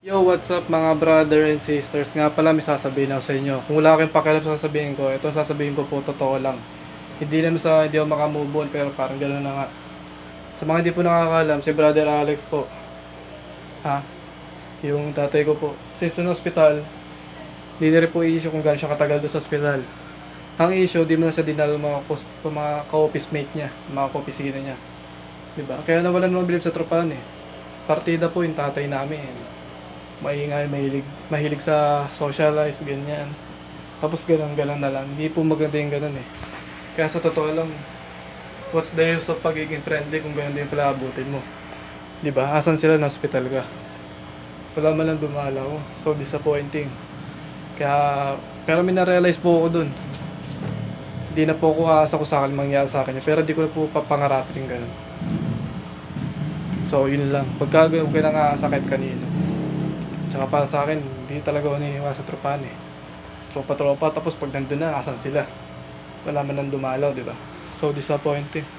Yo, what's up mga brother and sisters? Nga pala may sasabihin ako sa inyo. Kung wala kayong pakialam sa sasabihin ko, ito sasabihin ko po totoo lang. Hindi naman sa hindi ako makamove on, pero parang gano'n na nga. Sa mga hindi po nakakaalam, si brother Alex po. Ha? Yung tatay ko po. Since sa hospital, hindi na rin po i-issue kung gaano siya katagal doon sa hospital. Ang issue, di mo na siya dinalo mga ka-office mate niya, mga ka-officina niya. Diba? Kaya nawalan ng bilib sa tropahan eh. Partida po yung tatay namin. Maingay, mahilig sa socialize, ganyan. Tapos ganun na lang. Hindi po maganda yung ganun eh. Kaya sa totoo lang, what's the use of pagiging friendly kung ganun din pala abutin mo? Diba? Asan sila na hospital ka? Wala man lang dumalaw. So disappointing. Kaya, pero may na-realize po ako dun. Hindi na po ako aasa ko sa akin mangyari sa akin. Pero di ko na po papangarapin yung ganun. So yun lang. Pagka huwag ka nang aasa kahit kanino. Tsaka para sa akin, hindi talaga ako niniwala sa tropahan eh. Tropa-tropa, tapos pag nandun na, asan sila? Wala man lang dumalaw, di ba? So disappointing.